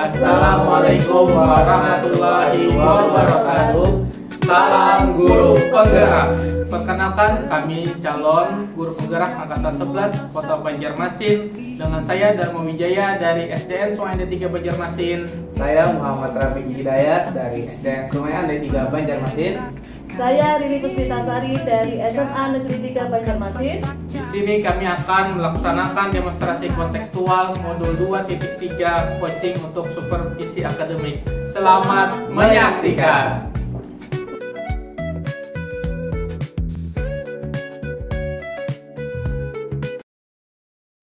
Assalamualaikum warahmatullahi wabarakatuh. Salam guru penggerak. Perkenalkan, kami calon guru penggerak angkatan 11 Kota Banjarmasin. Dengan saya Dharma Wijaya dari SDN Sungai Ande 3 Banjarmasin. Saya Muhammad Rafiq Hidayat dari SDN Sungai Ande 3 Banjarmasin. Saya Rini Puspitasari dari SMA Negeri 3 Banjarmasin. Di sini kami akan melaksanakan demonstrasi kontekstual modul 2.3 coaching untuk supervisi akademik. Selamat menyaksikan.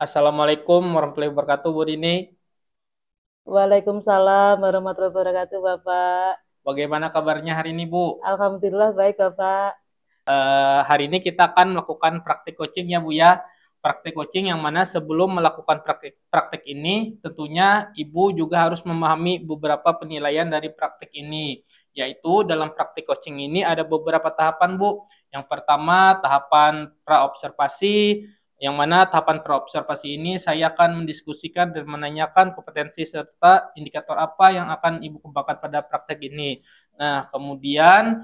Assalamualaikum warahmatullahi wabarakatuh, Bu Rini. Waalaikumsalam warahmatullahi wabarakatuh, Bapak. Bagaimana kabarnya hari ini, Bu? Alhamdulillah baik, Bapak. Hari ini kita akan melakukan praktik coaching ya, Bu ya. Praktik coaching yang mana sebelum melakukan praktik ini, tentunya Ibu juga harus memahami beberapa penilaian dari praktik ini. Yaitu dalam praktik coaching ini ada beberapa tahapan, Bu. Yang pertama, tahapan praobservasi, yang mana tahapan praobservasi ini saya akan mendiskusikan dan menanyakan kompetensi serta indikator apa yang akan Ibu kembangkan pada praktek ini. Nah, kemudian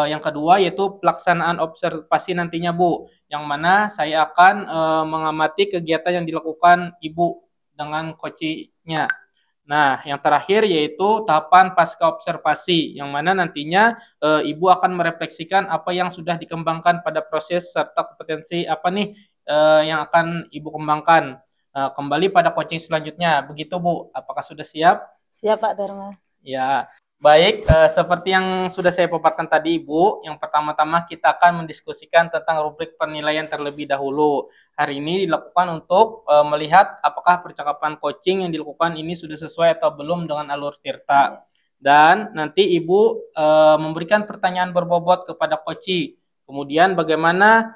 yang kedua yaitu pelaksanaan observasi nantinya, Bu, yang mana saya akan mengamati kegiatan yang dilakukan Ibu dengan coachingnya. Nah, yang terakhir yaitu tahapan pasca observasi, yang mana nantinya Ibu akan merefleksikan apa yang sudah dikembangkan pada proses serta kompetensi apa nih yang akan Ibu kembangkan kembali pada coaching selanjutnya. Begitu, Bu. Apakah sudah siap? Siap, Pak Dharma. Ya, baik. Seperti yang sudah saya paparkan tadi, Ibu, yang pertama-tama kita akan mendiskusikan tentang rubrik penilaian terlebih dahulu. Hari ini dilakukan untuk melihat apakah percakapan coaching yang dilakukan ini sudah sesuai atau belum dengan alur Tirta. Dan nanti Ibu memberikan pertanyaan berbobot kepada coach. Kemudian bagaimana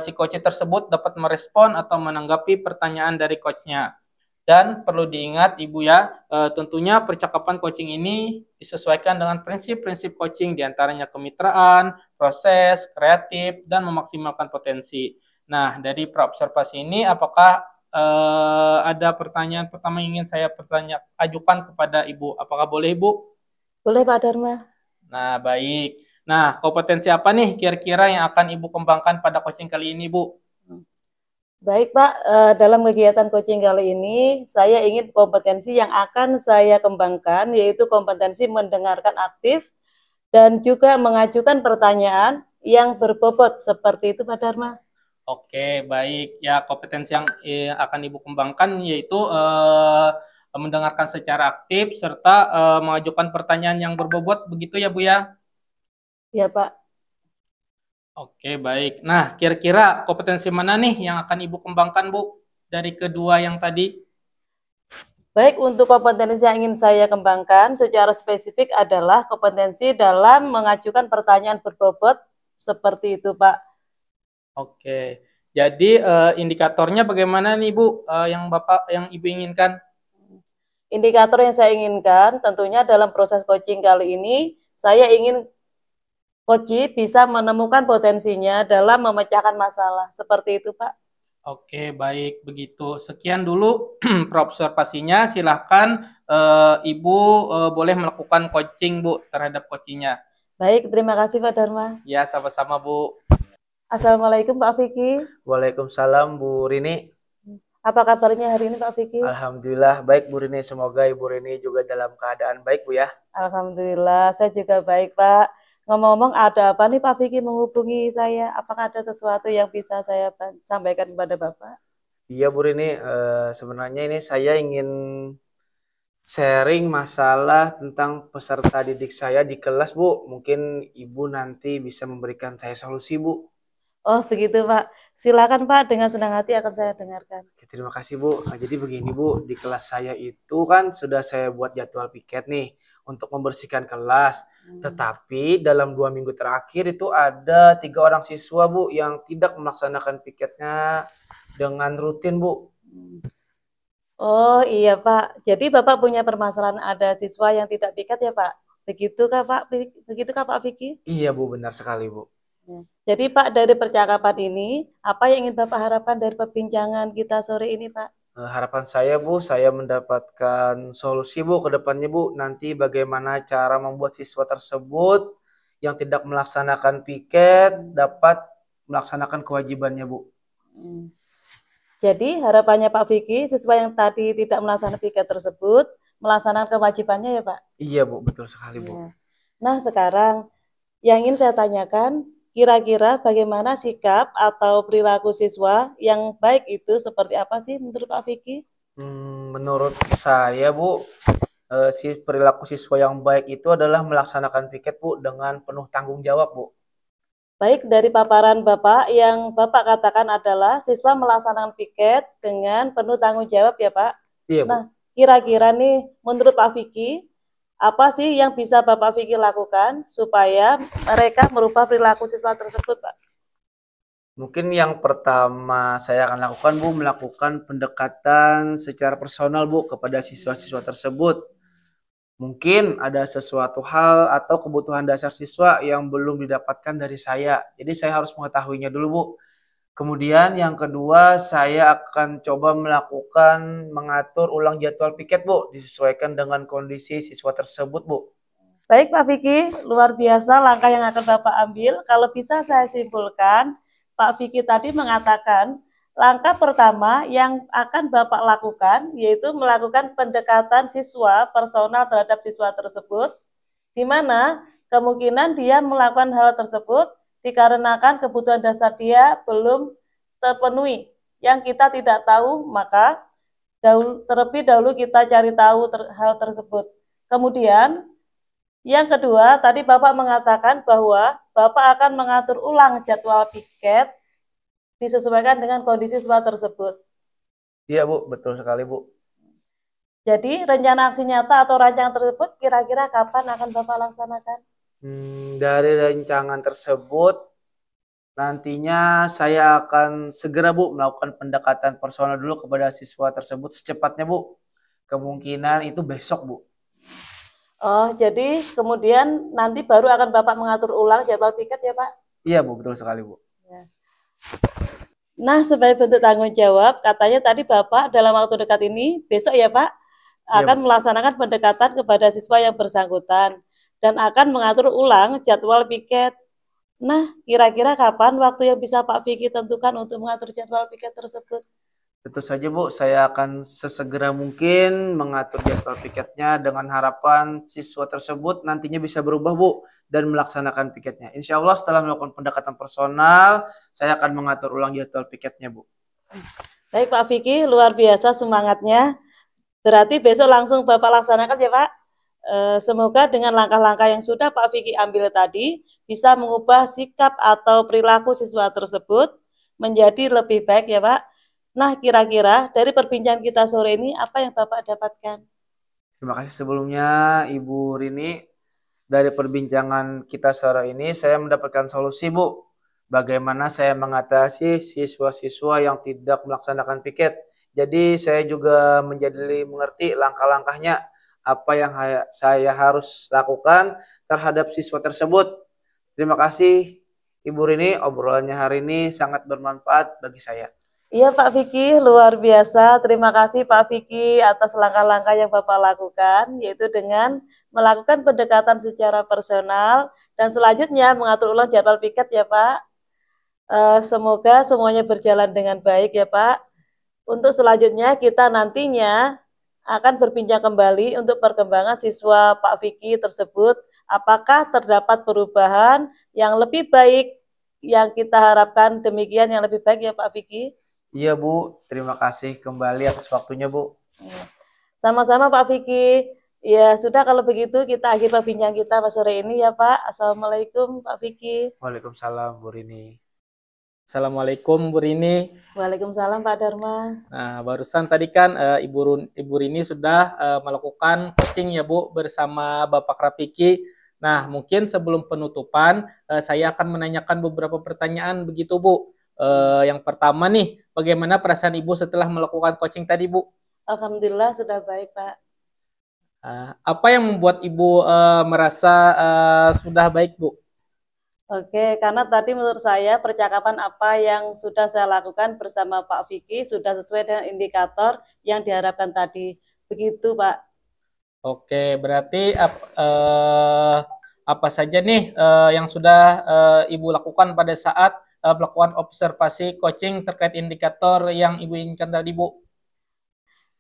si coach tersebut dapat merespon atau menanggapi pertanyaan dari coachnya. Dan perlu diingat Ibu ya, tentunya percakapan coaching ini disesuaikan dengan prinsip-prinsip coaching, diantaranya kemitraan, proses, kreatif, dan memaksimalkan potensi. Nah, dari praobservasi ini apakah ada pertanyaan pertama yang ingin saya ajukan kepada Ibu? Apakah boleh, Ibu? Boleh, Pak Dharma. Nah, baik. Nah, kompetensi apa nih kira-kira yang akan Ibu kembangkan pada coaching kali ini, Bu? Baik, Pak. Dalam kegiatan coaching kali ini, saya ingin kompetensi yang akan saya kembangkan, yaitu kompetensi mendengarkan aktif dan juga mengajukan pertanyaan yang berbobot. Seperti itu, Pak Dharma. Oke, baik. Ya, kompetensi yang akan Ibu kembangkan yaitu mendengarkan secara aktif serta mengajukan pertanyaan yang berbobot. Begitu ya, Bu ya? Ya, Pak. Oke, baik. Nah, kira-kira kompetensi mana nih yang akan Ibu kembangkan, Bu, dari kedua yang tadi? Baik, untuk kompetensi yang ingin saya kembangkan secara spesifik adalah kompetensi dalam mengajukan pertanyaan berbobot, seperti itu, Pak. Oke, jadi indikatornya bagaimana nih, Bu, yang Ibu inginkan? Indikator yang saya inginkan tentunya dalam proses coaching kali ini, saya ingin coach bisa menemukan potensinya dalam memecahkan masalah. Seperti itu, Pak. Oke, baik. Begitu. Sekian dulu praobservasinya. Silahkan Ibu boleh melakukan coaching, Bu, terhadap coachingnya. Baik, terima kasih, Pak Dharma. Ya, sama-sama, Bu. Assalamualaikum, Pak Vicky. Waalaikumsalam, Bu Rini. Apa kabarnya hari ini, Pak Vicky? Alhamdulillah baik, Bu Rini. Semoga Ibu Rini juga dalam keadaan baik, Bu ya. Alhamdulillah, saya juga baik, Pak. Ngomong-ngomong, ada apa nih Pak Vicky menghubungi saya? Apakah ada sesuatu yang bisa saya sampaikan kepada Bapak? Iya, Bu Rini. Sebenarnya ini saya ingin sharing masalah tentang peserta didik saya di kelas, Bu. Mungkin Ibu nanti bisa memberikan saya solusi, Bu. Oh, begitu, Pak. Silakan, Pak. Dengan senang hati akan saya dengarkan. Oke, terima kasih, Bu. Nah, jadi begini, Bu. Di kelas saya itu kan sudah saya buat jadwal piket nih untuk membersihkan kelas. Tetapi dalam 2 minggu terakhir itu ada 3 orang siswa, Bu, yang tidak melaksanakan piketnya dengan rutin, Bu. Oh iya, Pak. Jadi Bapak punya permasalahan ada siswa yang tidak piket ya, Pak? Begitukah, Pak? Begitukah, Pak Vicky? Iya, Bu, benar sekali, Bu. Jadi Pak, dari percakapan ini, apa yang ingin Bapak harapkan dari perbincangan kita sore ini, Pak? Harapan saya Bu, saya mendapatkan solusi Bu ke depannya Bu. Nanti bagaimana cara membuat siswa tersebut yang tidak melaksanakan piket dapat melaksanakan kewajibannya Bu. Hmm. Jadi harapannya Pak Vicky, siswa yang tadi tidak melaksanakan piket tersebut, melaksanakan kewajibannya ya Pak? Iya Bu, betul sekali Bu. Ya. Nah sekarang yang ingin saya tanyakan, kira-kira bagaimana sikap atau perilaku siswa yang baik itu seperti apa sih menurut Pak Vicky? Menurut saya Bu, perilaku siswa yang baik itu adalah melaksanakan piket Bu dengan penuh tanggung jawab Bu. Baik, dari paparan Bapak yang Bapak katakan adalah siswa melaksanakan piket dengan penuh tanggung jawab ya Pak. Iya Bu. Nah, kira-kira nih menurut Pak Vicky, apa sih yang bisa Bapak Vicky lakukan supaya mereka merubah perilaku siswa tersebut Pak? Mungkin yang pertama saya akan lakukan Bu, melakukan pendekatan secara personal Bu kepada siswa-siswa tersebut. Mungkin ada sesuatu hal atau kebutuhan dasar siswa yang belum didapatkan dari saya. Jadi saya harus mengetahuinya dulu Bu. Kemudian yang kedua saya akan coba mengatur ulang jadwal piket Bu, disesuaikan dengan kondisi siswa tersebut Bu. Baik Pak Vicky, luar biasa langkah yang akan Bapak ambil. Kalau bisa saya simpulkan, Pak Vicky tadi mengatakan langkah pertama yang akan Bapak lakukan yaitu melakukan pendekatan siswa personal terhadap siswa tersebut, di mana kemungkinan dia melakukan hal tersebut dikarenakan kebutuhan dasar dia belum terpenuhi. Yang kita tidak tahu, maka terlebih dahulu kita cari tahu hal tersebut. Kemudian yang kedua, tadi Bapak mengatakan bahwa Bapak akan mengatur ulang jadwal piket disesuaikan dengan kondisi siswa tersebut. Iya Bu, betul sekali Bu. Jadi rencana aksi nyata atau rancangan tersebut kira-kira kapan akan Bapak laksanakan? Dari rancangan tersebut nantinya saya akan segera Bu melakukan pendekatan personal dulu kepada siswa tersebut secepatnya Bu. Kemungkinan itu besok Bu. Oh, jadi kemudian nanti baru akan Bapak mengatur ulang jadwal piket ya Pak? Iya Bu, betul sekali Bu. Ya. Nah, sebagai bentuk tanggung jawab, katanya tadi Bapak dalam waktu dekat ini, besok ya Pak, akan melaksanakan pendekatan kepada siswa yang bersangkutan dan akan mengatur ulang jadwal piket. Nah, kira-kira kapan waktu yang bisa Pak Vicky tentukan untuk mengatur jadwal piket tersebut? Tentu saja Bu, saya akan sesegera mungkin mengatur jadwal piketnya dengan harapan siswa tersebut nantinya bisa berubah Bu dan melaksanakan piketnya. Insya Allah setelah melakukan pendekatan personal, saya akan mengatur ulang jadwal piketnya Bu. Baik Pak Vicky, luar biasa semangatnya. Berarti besok langsung Bapak laksanakan ya Pak? Semoga dengan langkah-langkah yang sudah Pak Vicky ambil tadi bisa mengubah sikap atau perilaku siswa tersebut menjadi lebih baik ya Pak. Nah, kira-kira dari perbincangan kita sore ini apa yang Bapak dapatkan? Terima kasih sebelumnya Ibu Rini. Dari perbincangan kita sore ini saya mendapatkan solusi Bu. Bagaimana saya mengatasi siswa-siswa yang tidak melaksanakan piket. Jadi saya juga menjadi mengerti langkah-langkahnya apa yang saya harus lakukan terhadap siswa tersebut. Terima kasih Ibu Rini, obrolannya hari ini sangat bermanfaat bagi saya. Iya Pak Vicky, luar biasa. Terima kasih Pak Vicky atas langkah-langkah yang Bapak lakukan, yaitu dengan melakukan pendekatan secara personal dan selanjutnya mengatur ulang jadwal piket ya Pak. Semoga semuanya berjalan dengan baik ya Pak. Untuk selanjutnya kita nantinya akan berbincang kembali untuk perkembangan siswa Pak Vicky tersebut. Apakah terdapat perubahan yang lebih baik yang kita harapkan, demikian yang lebih baik ya Pak Vicky. Iya Bu, terima kasih kembali atas waktunya Bu. Sama-sama Pak Vicky. Ya sudah kalau begitu kita akhir perbincangan kita sore ini ya Pak. Assalamualaikum Pak Vicky. Waalaikumsalam Bu Rini. Assalamualaikum Bu Rini. Waalaikumsalam Pak Dharma. Nah, barusan tadi kan Ibu Rini sudah melakukan coaching ya Bu bersama Bapak Rafiki. Nah, mungkin sebelum penutupan saya akan menanyakan beberapa pertanyaan begitu Bu. Yang pertama nih, bagaimana perasaan Ibu setelah melakukan coaching tadi, Bu? Alhamdulillah sudah baik, Pak. Apa yang membuat Ibu merasa sudah baik, Bu? Oke, karena tadi menurut saya percakapan apa yang sudah saya lakukan bersama Pak Vicky sudah sesuai dengan indikator yang diharapkan tadi. Begitu, Pak. Oke, berarti apa saja nih yang sudah Ibu lakukan pada saat melakukan observasi coaching terkait indikator yang Ibu inginkan tadi, Bu?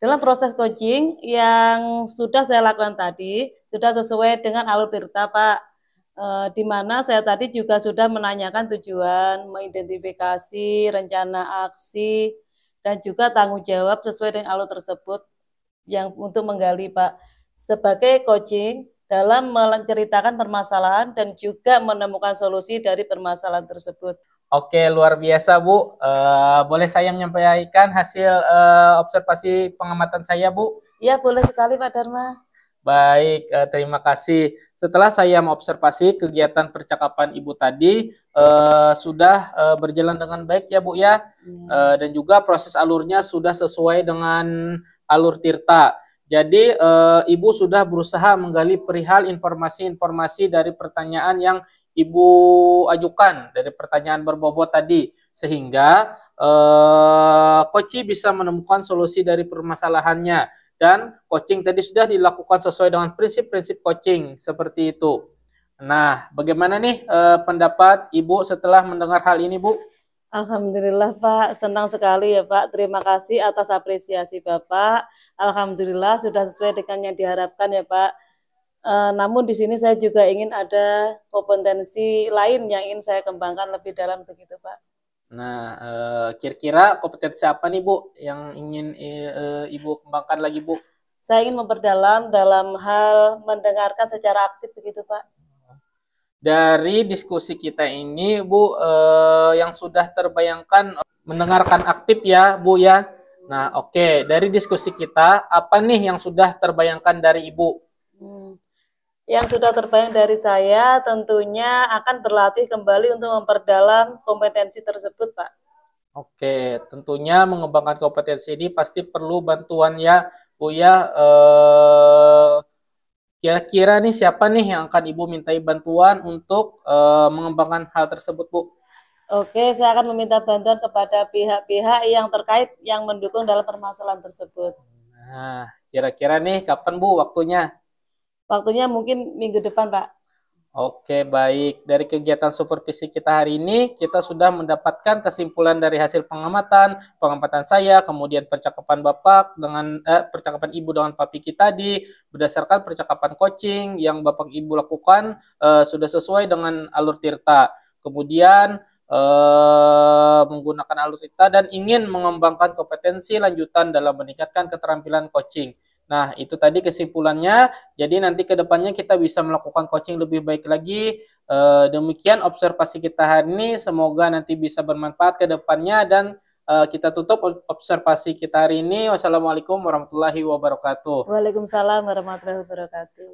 Dalam proses coaching yang sudah saya lakukan tadi, sudah sesuai dengan alur tirta, Pak. Di mana saya tadi juga sudah menanyakan tujuan, mengidentifikasi rencana aksi, dan juga tanggung jawab sesuai dengan alur tersebut yang untuk menggali, Pak. Sebagai coaching dalam menceritakan permasalahan dan juga menemukan solusi dari permasalahan tersebut. Oke, luar biasa, Bu. Boleh saya menyampaikan hasil observasi pengamatan saya, Bu? Ya, boleh sekali, Pak Dharma. Baik, terima kasih. Setelah saya mengobservasi kegiatan percakapan Ibu tadi, sudah berjalan dengan baik ya, Bu ya. Dan juga proses alurnya sudah sesuai dengan alur tirta. Jadi Ibu sudah berusaha menggali perihal informasi-informasi dari pertanyaan yang Ibu ajukan, dari pertanyaan berbobot tadi, sehingga Koci bisa menemukan solusi dari permasalahannya. Dan coaching tadi sudah dilakukan sesuai dengan prinsip-prinsip coaching seperti itu. Nah, bagaimana nih pendapat Ibu setelah mendengar hal ini, Bu? Alhamdulillah, Pak, senang sekali ya, Pak. Terima kasih atas apresiasi Bapak. Alhamdulillah sudah sesuai dengan yang diharapkan ya, Pak. Namun di sini saya juga ingin ada kompetensi lain yang ingin saya kembangkan lebih dalam begitu, Pak. Nah, kira-kira kompetensi apa nih, Bu, yang ingin Ibu kembangkan lagi, Bu? Saya ingin memperdalam dalam hal mendengarkan secara aktif begitu, Pak. Dari diskusi kita ini, Bu, yang sudah terbayangkan mendengarkan aktif ya, Bu ya. Nah, oke. Dari diskusi kita, apa nih yang sudah terbayangkan dari Ibu? Yang sudah terbayang dari saya tentunya akan berlatih kembali untuk memperdalam kompetensi tersebut, Pak. Oke, tentunya mengembangkan kompetensi ini pasti perlu bantuan ya, Bu ya. Kira-kira nih siapa nih yang akan Ibu mintai bantuan untuk mengembangkan hal tersebut, Bu? Oke, saya akan meminta bantuan kepada pihak-pihak yang terkait yang mendukung dalam permasalahan tersebut. Nah, kira-kira nih kapan, Bu, waktunya? Waktunya mungkin minggu depan, Pak. Oke, baik. Dari kegiatan supervisi kita hari ini, kita sudah mendapatkan kesimpulan dari hasil pengamatan saya, kemudian percakapan Bapak dengan percakapan Ibu dengan Pak Piki tadi, berdasarkan percakapan coaching yang Bapak Ibu lakukan sudah sesuai dengan alur tirta. Kemudian menggunakan alur tirta dan ingin mengembangkan kompetensi lanjutan dalam meningkatkan keterampilan coaching. Nah, itu tadi kesimpulannya. Jadi nanti ke depannya kita bisa melakukan coaching lebih baik lagi. Demikian observasi kita hari ini. Semoga nanti bisa bermanfaat ke depannya dan kita tutup observasi kita hari ini. Wassalamualaikum warahmatullahi wabarakatuh. Waalaikumsalam warahmatullahi wabarakatuh.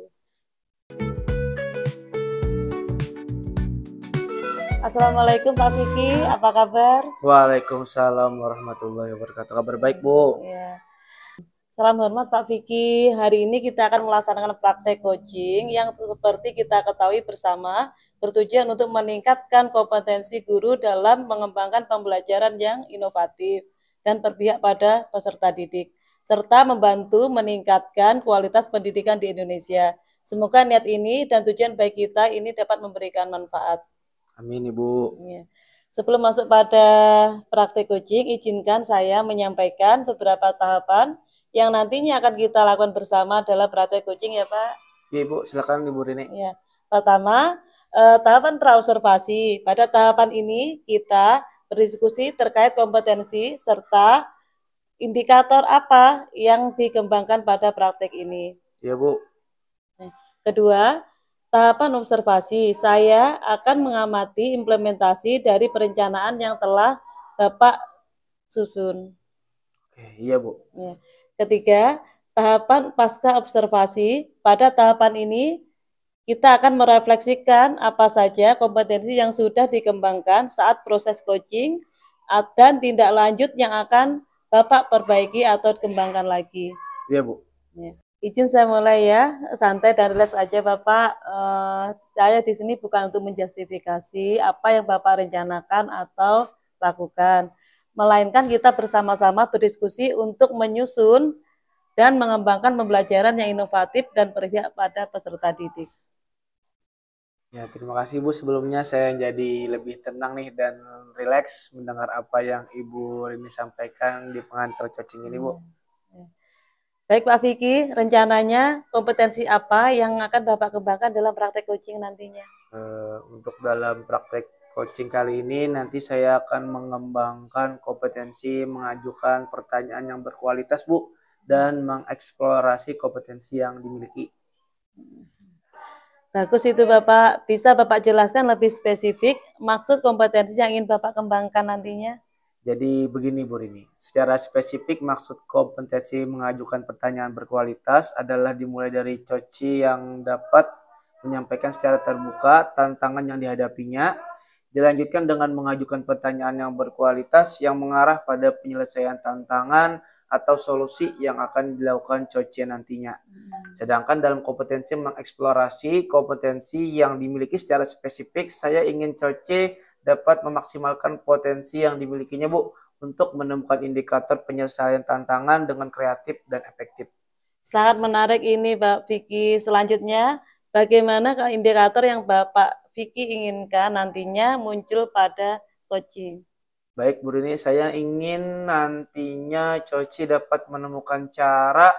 Assalamualaikum Pak Vicky, apa kabar? Waalaikumsalam warahmatullahi wabarakatuh. Kabar baik, Bu. Ya. Salam hormat Pak Vicky. Hari ini kita akan melaksanakan praktek coaching yang seperti kita ketahui bersama bertujuan untuk meningkatkan kompetensi guru dalam mengembangkan pembelajaran yang inovatif dan berpihak pada peserta didik, serta membantu meningkatkan kualitas pendidikan di Indonesia. Semoga niat ini dan tujuan baik kita ini dapat memberikan manfaat. Amin, Ibu. Ya. Sebelum masuk pada praktek coaching, izinkan saya menyampaikan beberapa tahapan yang nantinya akan kita lakukan bersama dalam praktek coaching ya Pak. Ya Ibu, silakan Ibu Rini. Ya. Pertama, tahapan praobservasi. Pada tahapan ini kita berdiskusi terkait kompetensi serta indikator apa yang dikembangkan pada praktek ini. Ya Bu. Kedua, tahapan observasi. Saya akan mengamati implementasi dari perencanaan yang telah Bapak susun. Oke, iya Bu. Ya. Ketiga, tahapan pasca observasi. Pada tahapan ini, kita akan merefleksikan apa saja kompetensi yang sudah dikembangkan saat proses coaching dan tindak lanjut yang akan Bapak perbaiki atau kembangkan lagi. Iya Bu. Ya. Izin saya mulai ya, santai dan rileks aja Bapak. Saya di sini bukan untuk menjustifikasi apa yang Bapak rencanakan atau lakukan, melainkan kita bersama-sama berdiskusi untuk menyusun dan mengembangkan pembelajaran yang inovatif dan berpihak pada peserta didik. Ya, terima kasih Bu. Sebelumnya saya jadi lebih tenang nih dan rileks mendengar apa yang Ibu Rini sampaikan di pengantar coaching ini, Bu. Baik Pak Vicky, rencananya kompetensi apa yang akan Bapak kembangkan dalam praktek coaching nantinya? Untuk dalam praktek coaching kali ini nanti saya akan mengembangkan kompetensi mengajukan pertanyaan yang berkualitas, Bu, dan mengeksplorasi kompetensi yang dimiliki. Bagus itu Bapak. Bisa Bapak jelaskan lebih spesifik maksud kompetensi yang ingin Bapak kembangkan nantinya? Jadi begini Bu Rini, secara spesifik maksud kompetensi mengajukan pertanyaan berkualitas adalah dimulai dari coach yang dapat menyampaikan secara terbuka tantangan yang dihadapinya, dilanjutkan dengan mengajukan pertanyaan yang berkualitas yang mengarah pada penyelesaian tantangan atau solusi yang akan dilakukan coach nantinya. Sedangkan dalam kompetensi mengeksplorasi kompetensi yang dimiliki secara spesifik, saya ingin coach dapat memaksimalkan potensi yang dimilikinya, Bu, untuk menemukan indikator penyelesaian tantangan dengan kreatif dan efektif. Sangat menarik ini, Pak Vicky. Selanjutnya, bagaimana indikator yang Bapak Vicky inginkan nantinya muncul pada coaching? Baik, Bu Rini, saya ingin nantinya coach dapat menemukan cara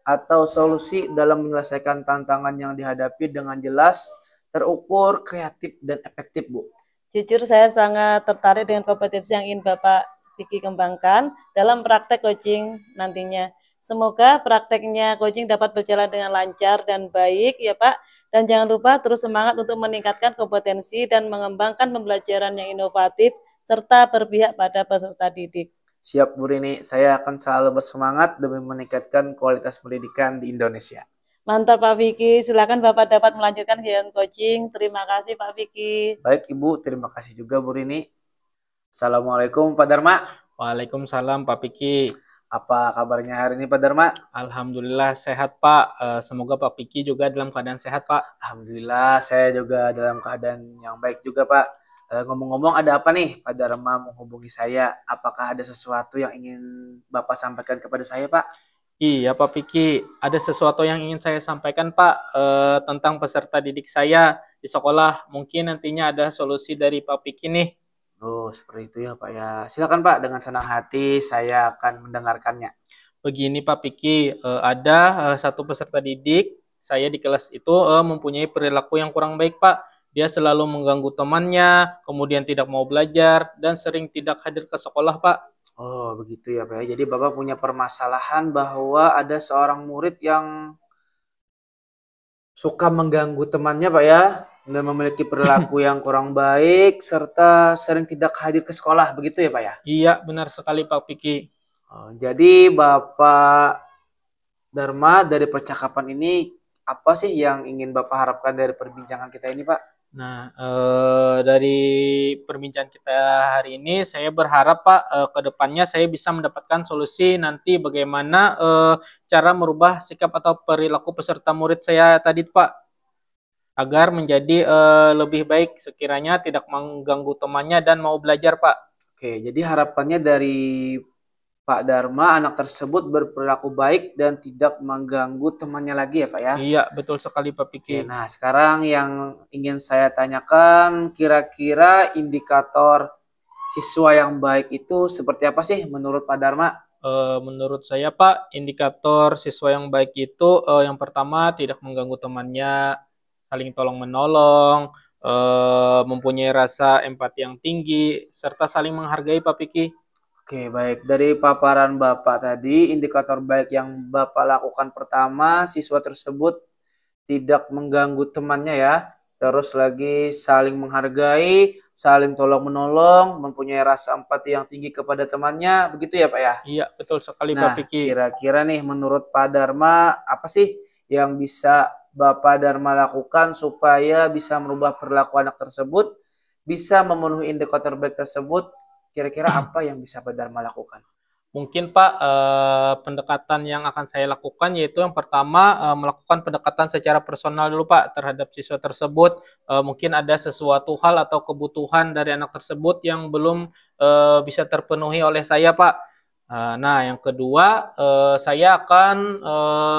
atau solusi dalam menyelesaikan tantangan yang dihadapi dengan jelas, terukur, kreatif, dan efektif, Bu. Jujur saya sangat tertarik dengan kompetensi yang ingin Bapak Vicky kembangkan dalam praktek coaching nantinya. Semoga prakteknya coaching dapat berjalan dengan lancar dan baik ya Pak. Dan jangan lupa terus semangat untuk meningkatkan kompetensi dan mengembangkan pembelajaran yang inovatif serta berpihak pada peserta didik. Siap Bu Rini, saya akan selalu bersemangat demi meningkatkan kualitas pendidikan di Indonesia. Mantap Pak Vicky, silakan Bapak dapat melanjutkan kegiatan coaching. Terima kasih Pak Vicky. Baik Ibu, terima kasih juga Bu Rini. Assalamualaikum Pak Dharma. Waalaikumsalam Pak Vicky. Apa kabarnya hari ini Pak Dharma? Alhamdulillah sehat Pak. Semoga Pak Vicky juga dalam keadaan sehat Pak. Alhamdulillah saya juga dalam keadaan yang baik juga Pak. Ngomong-ngomong ada apa nih Pak Dharma menghubungi saya? Apakah ada sesuatu yang ingin Bapak sampaikan kepada saya Pak? Iya Pak Vicky, ada sesuatu yang ingin saya sampaikan Pak tentang peserta didik saya di sekolah. Mungkin nantinya ada solusi dari Pak Vicky nih. Oh, seperti itu ya Pak ya. Silakan Pak, dengan senang hati saya akan mendengarkannya. Begini Pak Vicky, ada satu peserta didik saya di kelas itu mempunyai perilaku yang kurang baik Pak. Dia selalu mengganggu temannya, kemudian tidak mau belajar, dan sering tidak hadir ke sekolah Pak. Oh, begitu ya Pak ya. Jadi Bapak punya permasalahan bahwa ada seorang murid yang suka mengganggu temannya Pak ya, dan memiliki perilaku yang kurang baik, serta sering tidak hadir ke sekolah, begitu ya Pak ya? Iya, benar sekali Pak Vicky. Oh, jadi Bapak Dharma dari percakapan ini, apa sih yang ingin Bapak harapkan dari perbincangan kita ini Pak? Nah, dari perbincangan kita hari ini, saya berharap Pak, ke depannya saya bisa mendapatkan solusi nanti bagaimana cara merubah sikap atau perilaku peserta murid saya tadi Pak, agar menjadi lebih baik sekiranya tidak mengganggu temannya dan mau belajar Pak. Oke, jadi harapannya dari Pak Dharma, anak tersebut berperilaku baik dan tidak mengganggu temannya lagi ya Pak ya? Iya, betul sekali Pak Piki. Oke, nah sekarang yang ingin saya tanyakan, kira-kira indikator siswa yang baik itu seperti apa sih menurut Pak Dharma? Menurut saya Pak, indikator siswa yang baik itu yang pertama tidak mengganggu temannya, saling tolong menolong, mempunyai rasa empati yang tinggi, serta saling menghargai Pak Piki. Oke, baik. Dari paparan Bapak tadi, indikator baik yang Bapak lakukan pertama, siswa tersebut tidak mengganggu temannya ya. Terus lagi saling menghargai, saling tolong-menolong, mempunyai rasa empati yang tinggi kepada temannya. Begitu ya Pak ya? Iya, betul sekali Nah, Pak Piki. kira-kira nih menurut Pak Dharma, apa sih yang bisa Bapak Dharma lakukan supaya bisa merubah perilaku anak tersebut, bisa memenuhi indikator baik tersebut? Kira-kira apa yang bisa Pak Dharma lakukan? Mungkin Pak, pendekatan yang akan saya lakukan yaitu yang pertama melakukan pendekatan secara personal dulu Pak terhadap siswa tersebut. Mungkin ada sesuatu hal atau kebutuhan dari anak tersebut yang belum bisa terpenuhi oleh saya Pak. Nah, yang kedua, saya akan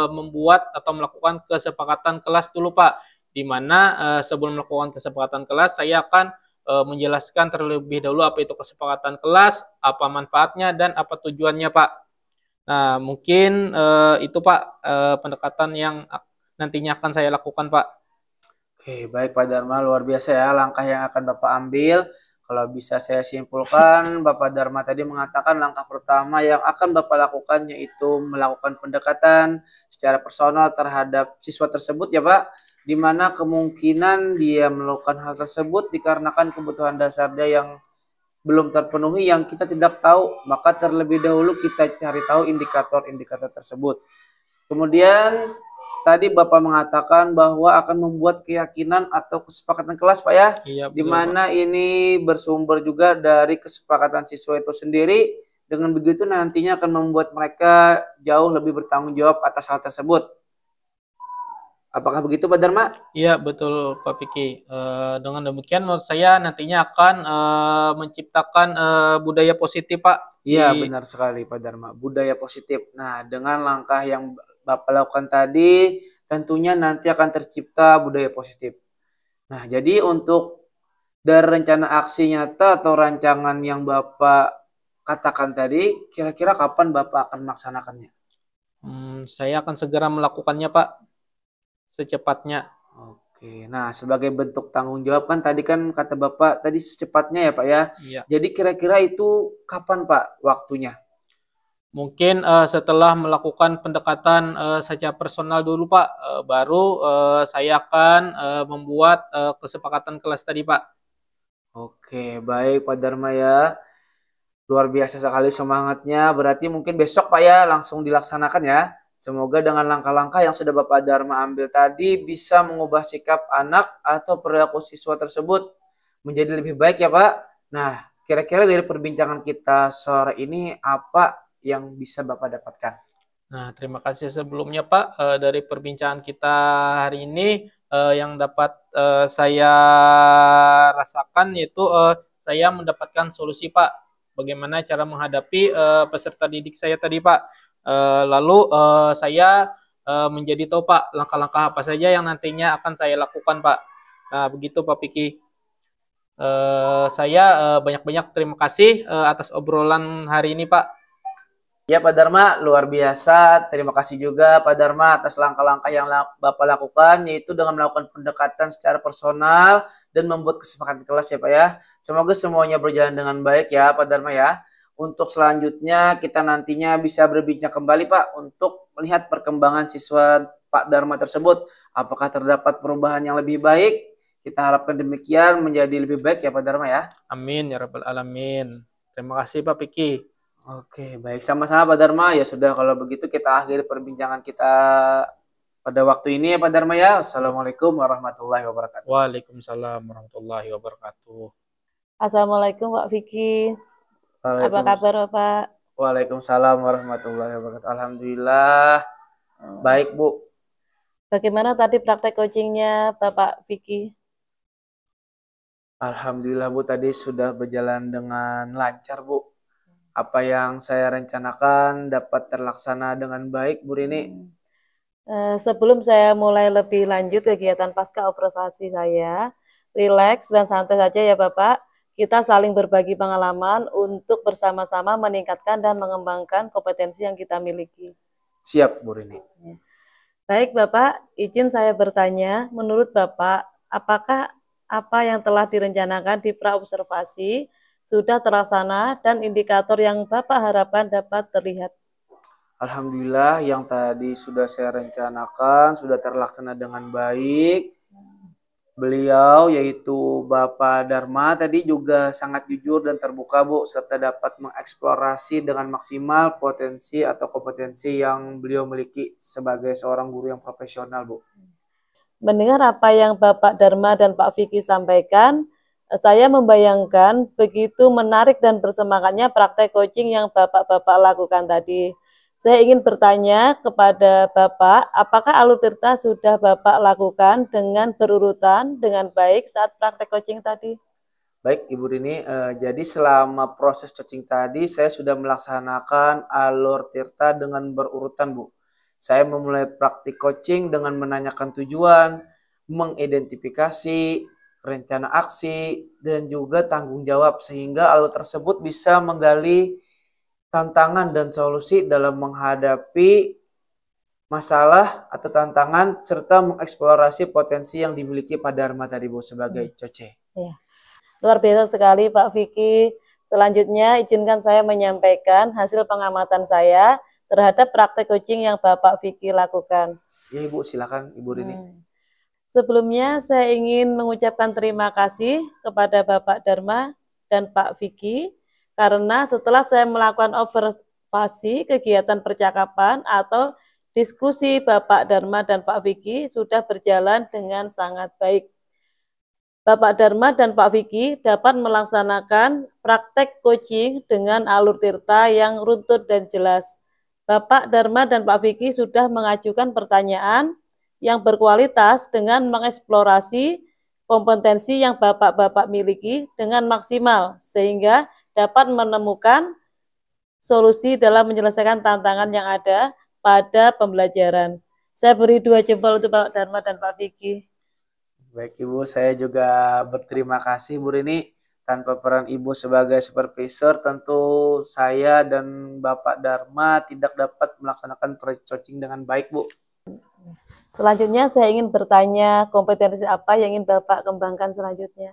membuat atau melakukan kesepakatan kelas dulu Pak, di mana sebelum melakukan kesepakatan kelas saya akan menjelaskan terlebih dahulu apa itu kesepakatan kelas, apa manfaatnya, dan apa tujuannya, Pak. Nah, mungkin itu, Pak, pendekatan yang nantinya akan saya lakukan, Pak. Oke, baik Pak Dharma, luar biasa ya langkah yang akan Bapak ambil. Kalau bisa saya simpulkan, Bapak Dharma tadi mengatakan langkah pertama yang akan Bapak lakukan yaitu melakukan pendekatan secara personal terhadap siswa tersebut ya Pak, di mana kemungkinan dia melakukan hal tersebut dikarenakan kebutuhan dasar dia yang belum terpenuhi yang kita tidak tahu, maka terlebih dahulu kita cari tahu indikator-indikator tersebut. Kemudian tadi Bapak mengatakan bahwa akan membuat keyakinan atau kesepakatan kelas Pak ya, Iya, di betul, Pak. mana ini bersumber juga dari kesepakatan siswa itu sendiri. Dengan begitu nantinya akan membuat mereka jauh lebih bertanggung jawab atas hal tersebut. Apakah begitu Pak Dharma? Iya, betul, Pak Piki. Dengan demikian, menurut saya nantinya akan menciptakan budaya positif, Pak. Iya, benar sekali Pak Dharma. Budaya positif. Nah, dengan langkah yang Bapak lakukan tadi, tentunya nanti akan tercipta budaya positif. Nah, jadi untuk dari rencana aksi nyata atau rancangan yang Bapak katakan tadi, kira-kira kapan Bapak akan melaksanakannya? Saya akan segera melakukannya, Pak, secepatnya. Oke, nah sebagai bentuk tanggung jawab kan tadi kan kata Bapak tadi secepatnya ya Pak ya. Iya. Jadi kira-kira itu kapan Pak waktunya? Mungkin setelah melakukan pendekatan secara personal dulu, Pak, baru saya akan membuat kesepakatan kelas tadi, Pak. Oke, baik Pak Dharma ya. Luar biasa sekali semangatnya. Berarti mungkin besok Pak ya langsung dilaksanakan ya. Semoga dengan langkah-langkah yang sudah Bapak Dharma ambil tadi bisa mengubah sikap anak atau perilaku siswa tersebut menjadi lebih baik ya Pak. Nah, kira-kira dari perbincangan kita sore ini apa yang bisa Bapak dapatkan? Nah, terima kasih sebelumnya Pak dari perbincangan kita hari ini yang dapat saya rasakan yaitu saya mendapatkan solusi Pak. Bagaimana cara menghadapi peserta didik saya tadi Pak. Lalu saya menjadi tahu Pak langkah-langkah apa saja yang nantinya akan saya lakukan Pak. Nah, begitu Pak Piki. Saya banyak-banyak terima kasih atas obrolan hari ini Pak. Ya Pak Dharma, luar biasa. Terima kasih juga Pak Dharma atas langkah-langkah yang Bapak lakukan, yaitu dengan melakukan pendekatan secara personal dan membuat kesepakatan kelas ya Pak ya. Semoga semuanya berjalan dengan baik ya Pak Dharma ya. Untuk selanjutnya kita nantinya bisa berbincang kembali Pak untuk melihat perkembangan siswa Pak Dharma tersebut. Apakah terdapat perubahan yang lebih baik? Kita harapkan demikian menjadi lebih baik ya Pak Dharma ya. Amin ya rabbal alamin. Terima kasih Pak Piki. Oke, baik sama-sama Pak Dharma. Ya sudah kalau begitu kita akhiri perbincangan kita pada waktu ini ya Pak Dharma ya. Assalamualaikum warahmatullahi wabarakatuh. Waalaikumsalam warahmatullahi wabarakatuh. Assalamualaikum Pak Vicky. Apa kabar Pak? Waalaikumsalam warahmatullahi wabarakatuh. Alhamdulillah. Baik Bu. Bagaimana tadi praktek coachingnya Bapak Vicky? Alhamdulillah Bu, tadi sudah berjalan dengan lancar Bu. Apa yang saya rencanakan dapat terlaksana dengan baik Bu Rini. Sebelum saya mulai lebih lanjut kegiatan pasca observasi saya, rileks dan santai saja ya Bapak. Kita saling berbagi pengalaman untuk bersama-sama meningkatkan dan mengembangkan kompetensi yang kita miliki. Siap Bu Rini. Baik Bapak, izin saya bertanya, menurut Bapak, apakah apa yang telah direncanakan di praobservasi sudah terlaksana dan indikator yang Bapak harapkan dapat terlihat? Alhamdulillah yang tadi sudah saya rencanakan sudah terlaksana dengan baik. Beliau yaitu Bapak Dharma tadi juga sangat jujur dan terbuka Bu, serta dapat mengeksplorasi dengan maksimal potensi atau kompetensi yang beliau miliki sebagai seorang guru yang profesional Bu. Mendengar apa yang Bapak Dharma dan Pak Vicky sampaikan, saya membayangkan begitu menarik dan bersemangatnya praktek coaching yang Bapak-Bapak lakukan tadi. Saya ingin bertanya kepada Bapak, apakah Alur Tirta sudah Bapak lakukan dengan berurutan, dengan baik saat praktek coaching tadi? Baik Ibu Rini, jadi selama proses coaching tadi saya sudah melaksanakan Alur Tirta dengan berurutan Bu. Saya memulai praktik coaching dengan menanyakan tujuan, mengidentifikasi rencana aksi, dan juga tanggung jawab sehingga alur tersebut bisa menggali tantangan dan solusi dalam menghadapi masalah atau tantangan serta mengeksplorasi potensi yang dimiliki Pak Dharma tadi Bu sebagai coach. Ya. Luar biasa sekali Pak Vicky. Selanjutnya izinkan saya menyampaikan hasil pengamatan saya terhadap praktek coaching yang Bapak Vicky lakukan. Ya Ibu, silakan Ibu Rini. Sebelumnya saya ingin mengucapkan terima kasih kepada Bapak Dharma dan Pak Vicky karena setelah saya melakukan observasi kegiatan percakapan atau diskusi Bapak Dharma dan Pak Vicky sudah berjalan dengan sangat baik. Bapak Dharma dan Pak Vicky dapat melaksanakan praktek coaching dengan alur tirta yang runtut dan jelas. Bapak Dharma dan Pak Vicky sudah mengajukan pertanyaan yang berkualitas dengan mengeksplorasi kompetensi yang Bapak-Bapak miliki dengan maksimal sehingga dapat menemukan solusi dalam menyelesaikan tantangan yang ada pada pembelajaran. Saya beri 2 jempol untuk Bapak Dharma dan Pak Vicky. Baik Ibu, saya juga berterima kasih Bu Rini. Tanpa peran Ibu sebagai supervisor, tentu saya dan Bapak Dharma tidak dapat melaksanakan coaching dengan baik Bu. Selanjutnya saya ingin bertanya kompetensi apa yang ingin Bapak kembangkan selanjutnya?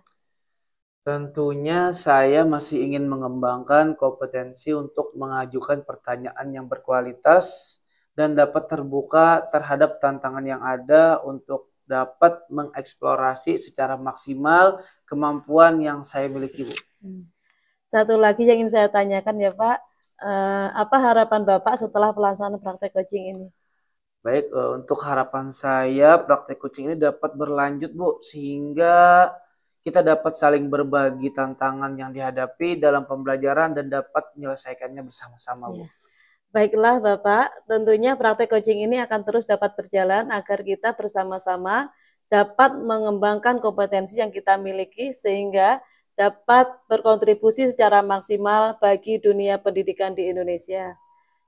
Tentunya saya masih ingin mengembangkan kompetensi untuk mengajukan pertanyaan yang berkualitas dan dapat terbuka terhadap tantangan yang ada untuk dapat mengeksplorasi secara maksimal kemampuan yang saya miliki Bu. Satu lagi yang ingin saya tanyakan ya Pak, apa harapan Bapak setelah pelaksanaan praktek coaching ini? Baik, untuk harapan saya praktek coaching ini dapat berlanjut Bu, sehingga kita dapat saling berbagi tantangan yang dihadapi dalam pembelajaran dan dapat menyelesaikannya bersama-sama Bu. Baiklah Bapak, tentunya praktek coaching ini akan terus dapat berjalan agar kita bersama-sama dapat mengembangkan kompetensi yang kita miliki sehingga dapat berkontribusi secara maksimal bagi dunia pendidikan di Indonesia.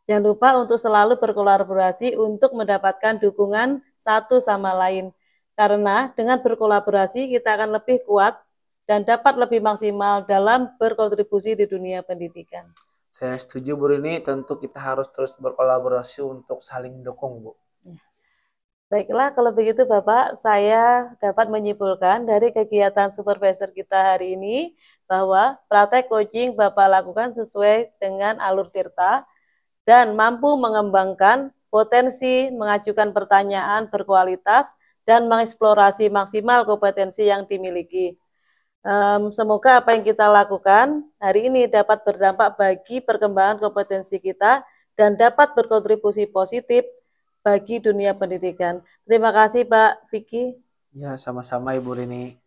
Jangan lupa untuk selalu berkolaborasi untuk mendapatkan dukungan satu sama lain. Karena dengan berkolaborasi kita akan lebih kuat dan dapat lebih maksimal dalam berkontribusi di dunia pendidikan. Saya setuju Bu Rini, tentu kita harus terus berkolaborasi untuk saling mendukung Bu. Baiklah, kalau begitu Bapak, saya dapat menyimpulkan dari kegiatan supervisor kita hari ini bahwa praktek coaching Bapak lakukan sesuai dengan alur tirta dan mampu mengembangkan potensi, mengajukan pertanyaan berkualitas, dan mengeksplorasi maksimal kompetensi yang dimiliki. Semoga apa yang kita lakukan hari ini dapat berdampak bagi perkembangan kompetensi kita dan dapat berkontribusi positif bagi dunia pendidikan. Terima kasih Pak Vicky. Ya, sama-sama Ibu Rini.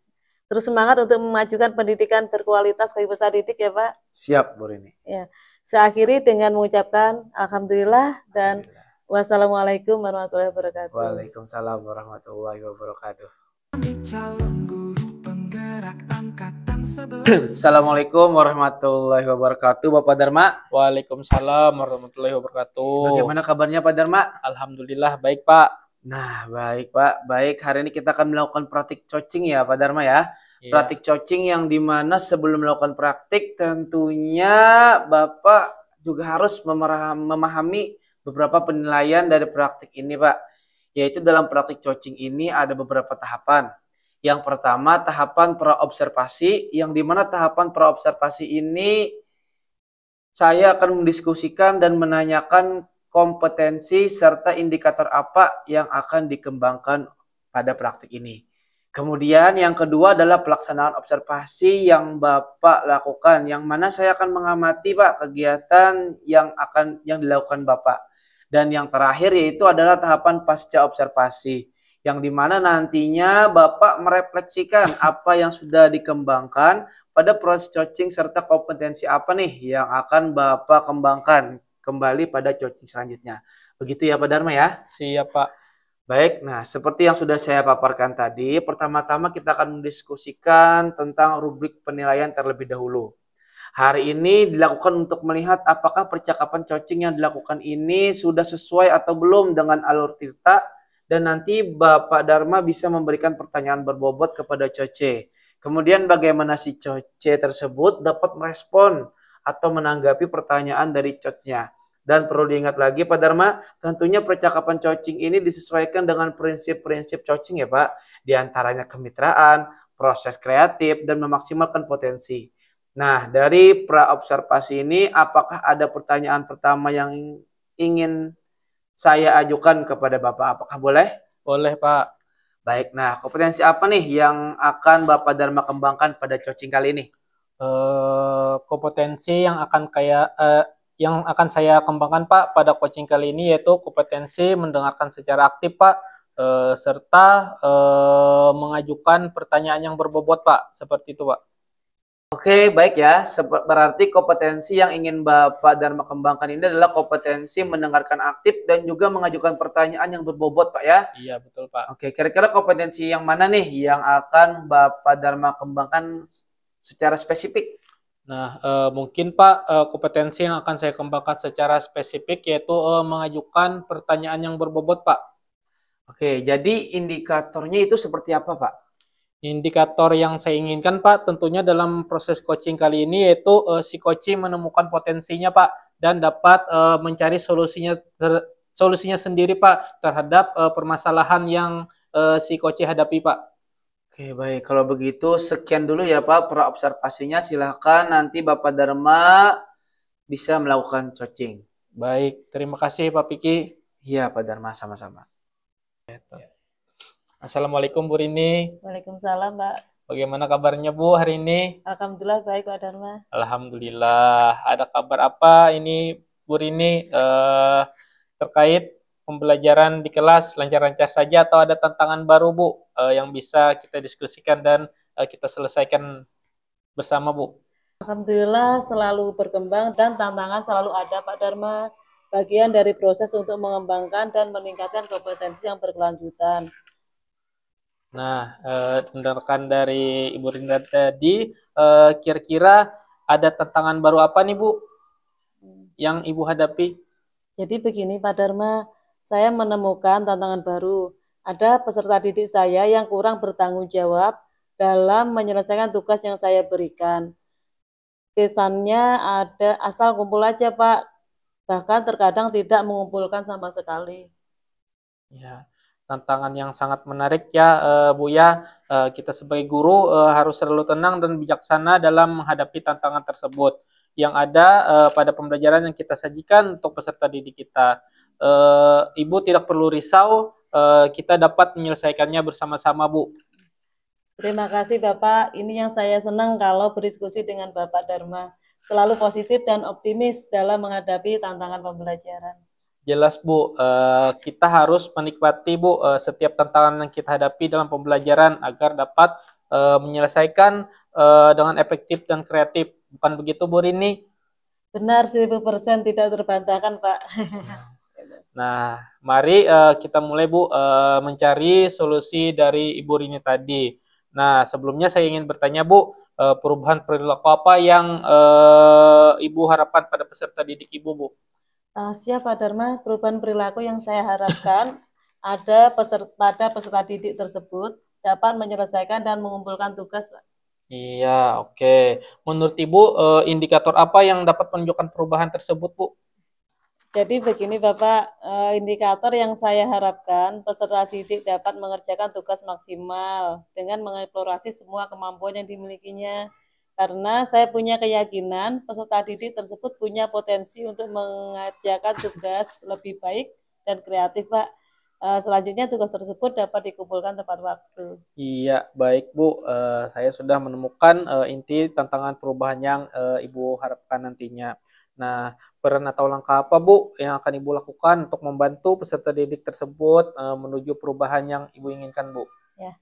Terus semangat untuk memajukan pendidikan berkualitas bagi peserta didik ya Pak. Siap Bu Rini. Ya, saya akhiri dengan mengucapkan alhamdulillah dan wassalamualaikum warahmatullahi wabarakatuh. Waalaikumsalam warahmatullahi wabarakatuh. Assalamualaikum warahmatullahi wabarakatuh Bapak Dharma. Waalaikumsalam warahmatullahi wabarakatuh. Bagaimana kabarnya Pak Dharma? Alhamdulillah baik Pak. Nah baik Pak, baik hari ini kita akan melakukan praktik coaching ya Pak Dharma ya. Praktik coaching yang dimana sebelum melakukan praktik tentunya Bapak juga harus memahami beberapa penilaian dari praktik ini Pak. Yaitu dalam praktik coaching ini ada beberapa tahapan. Yang pertama tahapan praobservasi, yang dimana tahapan praobservasi ini saya akan mendiskusikan dan menanyakan kompetensi serta indikator apa yang akan dikembangkan pada praktik ini. Kemudian yang kedua adalah pelaksanaan observasi yang Bapak lakukan, yang mana saya akan mengamati Pak kegiatan yang dilakukan Bapak. Dan yang terakhir yaitu adalah tahapan pasca observasi, yang dimana nantinya Bapak merefleksikan apa yang sudah dikembangkan pada proses coaching serta kompetensi apa nih yang akan Bapak kembangkan kembali pada coaching selanjutnya. Begitu ya Pak Dharma ya? Siap, Pak. Baik, nah seperti yang sudah saya paparkan tadi, pertama-tama kita akan mendiskusikan tentang rubrik penilaian terlebih dahulu. Hari ini dilakukan untuk melihat apakah percakapan coaching yang dilakukan ini sudah sesuai atau belum dengan alur Tirta, dan nanti Bapak Dharma bisa memberikan pertanyaan berbobot kepada Coce. Kemudian bagaimana si Coce tersebut dapat merespon atau menanggapi pertanyaan dari coachnya. Dan perlu diingat lagi Pak Dharma, tentunya percakapan coaching ini disesuaikan dengan prinsip-prinsip coaching ya Pak. Di antaranya kemitraan, proses kreatif, dan memaksimalkan potensi. Nah, dari praobservasi ini, apakah ada pertanyaan pertama yang ingin saya ajukan kepada Bapak? Apakah boleh? Boleh, Pak. Baik, nah kompetensi apa nih yang akan Bapak Dharma kembangkan pada coaching kali ini? Kompetensi yang akan saya kembangkan Pak pada coaching kali ini yaitu kompetensi mendengarkan secara aktif Pak, serta mengajukan pertanyaan yang berbobot Pak, seperti itu Pak. Oke, baik ya. Berarti kompetensi yang ingin Bapak Dharma kembangkan ini adalah kompetensi mendengarkan aktif dan juga mengajukan pertanyaan yang berbobot, Pak ya? Iya, betul Pak. Oke, kira-kira kompetensi yang mana nih yang akan Bapak Dharma kembangkan secara spesifik? Nah, mungkin Pak, kompetensi yang akan saya kembangkan secara spesifik yaitu mengajukan pertanyaan yang berbobot Pak. Oke, jadi indikatornya itu seperti apa Pak? Indikator yang saya inginkan Pak tentunya dalam proses coaching kali ini yaitu si coaching menemukan potensinya Pak dan dapat mencari solusinya sendiri Pak terhadap permasalahan yang si coaching hadapi Pak. Oke, baik. Kalau begitu sekian dulu ya Pak praobservasinya. Silahkan nanti Bapak Dharma bisa melakukan coaching. Baik, terima kasih Pak Piki. Iya Pak Dharma, sama-sama. Assalamualaikum Bu Rini. Waalaikumsalam, Pak. Bagaimana kabarnya Bu hari ini? Alhamdulillah baik, Pak Dharma. Alhamdulillah. Ada kabar apa ini Bu Rini terkait pembelajaran di kelas lancar-lancar saja atau ada tantangan baru Bu yang bisa kita diskusikan dan kita selesaikan bersama Bu? Alhamdulillah selalu berkembang dan tantangan selalu ada, Pak Dharma. Bagian dari proses untuk mengembangkan dan meningkatkan kompetensi yang berkelanjutan. Nah, dengarkan dari Ibu Rinda tadi, kira-kira ada tantangan baru apa nih Bu yang Ibu hadapi? Jadi begini Pak Dharma, saya menemukan tantangan baru. Ada peserta didik saya yang kurang bertanggung jawab dalam menyelesaikan tugas yang saya berikan. Kesannya ada asal kumpul aja Pak, bahkan terkadang tidak mengumpulkan sama sekali. Ya, tantangan yang sangat menarik ya Bu ya. Kita sebagai guru harus selalu tenang dan bijaksana dalam menghadapi tantangan tersebut yang ada pada pembelajaran yang kita sajikan untuk peserta didik kita. Ibu tidak perlu risau, kita dapat menyelesaikannya bersama-sama Bu. Terima kasih Bapak, ini yang saya senang kalau berdiskusi dengan Bapak Dharma. Selalu positif dan optimis dalam menghadapi tantangan pembelajaran. Jelas Bu, kita harus menikmati Bu setiap tantangan yang kita hadapi dalam pembelajaran agar dapat menyelesaikan dengan efektif dan kreatif. Bukan begitu Bu Rini? Benar 1000% tidak terbantahkan Pak. Nah, mari kita mulai Bu mencari solusi dari Ibu Rini tadi. Nah, sebelumnya saya ingin bertanya Bu, perubahan perilaku apa yang Ibu harapkan pada peserta didik Ibu Bu? Siap Pak Dharma, perubahan perilaku yang saya harapkan ada pada peserta didik tersebut dapat menyelesaikan dan mengumpulkan tugas Pak. Iya, oke. Menurut Ibu, indikator apa yang dapat menunjukkan perubahan tersebut Bu? Jadi begini Bapak, indikator yang saya harapkan peserta didik dapat mengerjakan tugas maksimal dengan mengeksplorasi semua kemampuan yang dimilikinya. Karena saya punya keyakinan peserta didik tersebut punya potensi untuk mengerjakan tugas lebih baik dan kreatif Pak. Selanjutnya tugas tersebut dapat dikumpulkan tepat waktu. Iya, baik Bu. Saya sudah menemukan inti tantangan perubahan yang Ibu harapkan nantinya. Nah, peran atau langkah apa Bu yang akan Ibu lakukan untuk membantu peserta didik tersebut menuju perubahan yang Ibu inginkan Bu? Ya.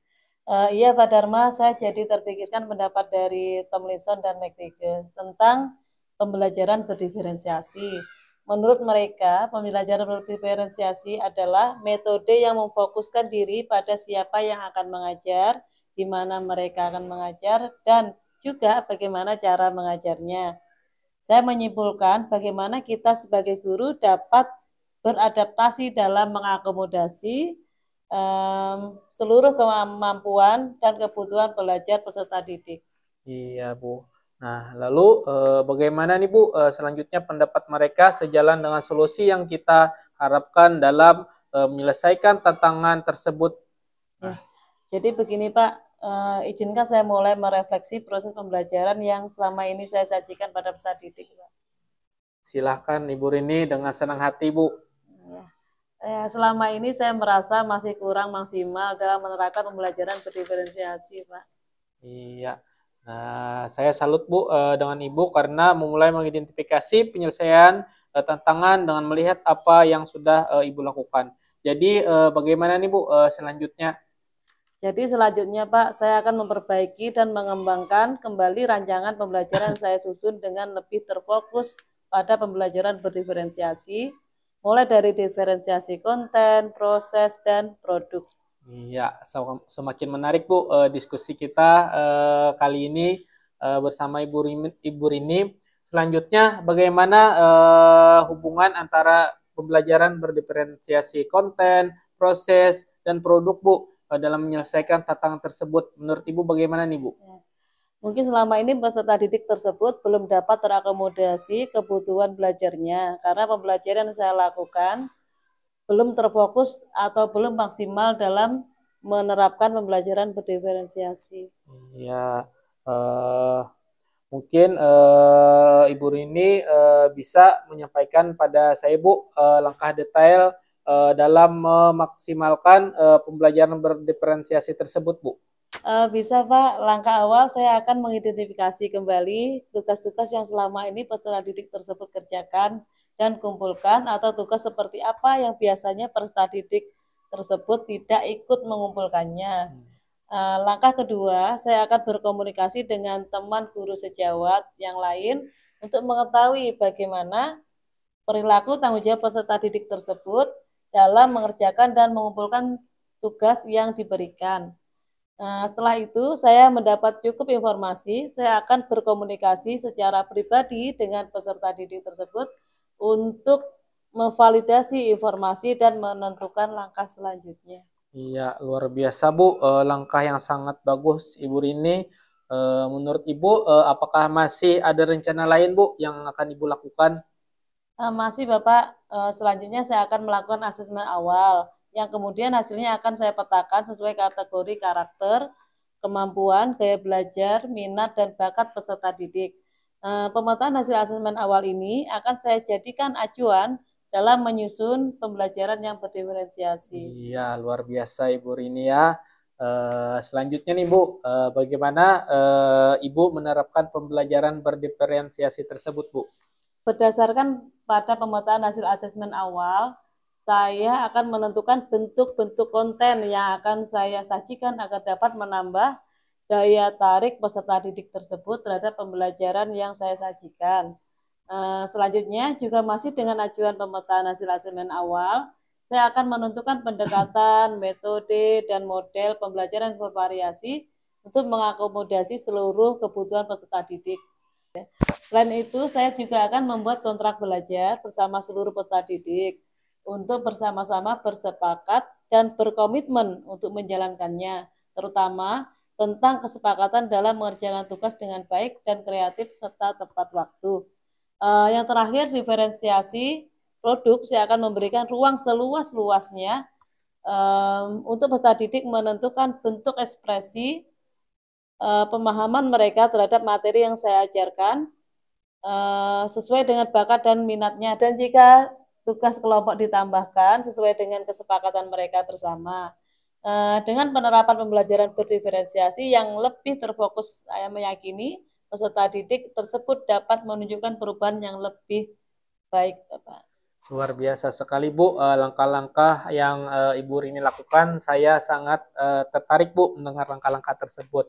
Iya Pak Dharma, saya jadi terpikirkan pendapat dari Tomlinson dan McVicker tentang pembelajaran berdiferensiasi. Menurut mereka, pembelajaran berdiferensiasi adalah metode yang memfokuskan diri pada siapa yang akan mengajar, di mana mereka akan mengajar, dan juga bagaimana cara mengajarnya. Saya menyimpulkan bagaimana kita sebagai guru dapat beradaptasi dalam mengakomodasi seluruh kemampuan dan kebutuhan belajar peserta didik. Iya Bu. Nah, lalu bagaimana nih Bu selanjutnya pendapat mereka sejalan dengan solusi yang kita harapkan dalam menyelesaikan tantangan tersebut? Ya. Jadi begini Pak, izinkan saya mulai merefleksi proses pembelajaran yang selama ini saya sajikan pada peserta didik Pak. Silahkan Ibu Rini dengan senang hati Bu. Selama ini saya merasa masih kurang maksimal dalam menerapkan pembelajaran berdiferensiasi Pak. Iya. Nah, saya salut Bu dengan Ibu karena memulai mengidentifikasi penyelesaian tantangan dengan melihat apa yang sudah Ibu lakukan. Jadi bagaimana nih Bu selanjutnya? Jadi selanjutnya Pak, saya akan memperbaiki dan mengembangkan kembali rancangan pembelajaran saya susun dengan lebih terfokus pada pembelajaran berdiferensiasi, mulai dari diferensiasi konten, proses, dan produk. Iya, semakin menarik Bu diskusi kita kali ini bersama Ibu Rini. Selanjutnya, bagaimana hubungan antara pembelajaran berdiferensiasi konten, proses, dan produk Bu dalam menyelesaikan tantangan tersebut? Menurut Ibu bagaimana nih Bu? Mungkin selama ini peserta didik tersebut belum dapat terakomodasi kebutuhan belajarnya karena pembelajaran yang saya lakukan belum terfokus atau belum maksimal dalam menerapkan pembelajaran berdiferensiasi. Ya, mungkin Ibu Rini bisa menyampaikan pada saya Bu langkah detail dalam memaksimalkan pembelajaran berdiferensiasi tersebut Bu. Bisa Pak, langkah awal saya akan mengidentifikasi kembali tugas-tugas yang selama ini peserta didik tersebut kerjakan dan kumpulkan atau tugas seperti apa yang biasanya peserta didik tersebut tidak ikut mengumpulkannya. Langkah kedua, saya akan berkomunikasi dengan teman guru sejawat yang lain untuk mengetahui bagaimana perilaku tanggung jawab peserta didik tersebut dalam mengerjakan dan mengumpulkan tugas yang diberikan. Setelah itu, saya mendapat cukup informasi, saya akan berkomunikasi secara pribadi dengan peserta didik tersebut untuk memvalidasi informasi dan menentukan langkah selanjutnya. Iya, luar biasa Bu, langkah yang sangat bagus Ibu Rini. Menurut Ibu, apakah masih ada rencana lain Bu yang akan Ibu lakukan? Masih Bapak, selanjutnya saya akan melakukan asesmen awal, yang kemudian hasilnya akan saya petakan sesuai kategori karakter, kemampuan, gaya belajar, minat, dan bakat peserta didik. Pemetaan hasil asesmen awal ini akan saya jadikan acuan dalam menyusun pembelajaran yang berdiferensiasi. Iya, luar biasa Ibu Rini ya. Selanjutnya nih Bu, bagaimana Ibu menerapkan pembelajaran berdiferensiasi tersebut Bu? Berdasarkan pada pemetaan hasil asesmen awal, saya akan menentukan bentuk-bentuk konten yang akan saya sajikan agar dapat menambah daya tarik peserta didik tersebut terhadap pembelajaran yang saya sajikan. Selanjutnya juga masih dengan acuan pemetaan hasil asesmen awal, saya akan menentukan pendekatan, metode, dan model pembelajaran bervariasi untuk mengakomodasi seluruh kebutuhan peserta didik. Selain itu, saya juga akan membuat kontrak belajar bersama seluruh peserta didik untuk bersama-sama bersepakat dan berkomitmen untuk menjalankannya, terutama tentang kesepakatan dalam mengerjakan tugas dengan baik dan kreatif serta tepat waktu. Yang terakhir, diferensiasi produk, saya akan memberikan ruang seluas-luasnya untuk peserta didik menentukan bentuk ekspresi pemahaman mereka terhadap materi yang saya ajarkan sesuai dengan bakat dan minatnya, dan jika tugas kelompok ditambahkan sesuai dengan kesepakatan mereka bersama. Dengan penerapan pembelajaran berdiferensiasi yang lebih terfokus, saya meyakini peserta didik tersebut dapat menunjukkan perubahan yang lebih Baik, Bapak. Luar biasa sekali Bu, langkah-langkah yang Ibu Rini lakukan. Saya sangat tertarik Bu mendengar langkah-langkah tersebut.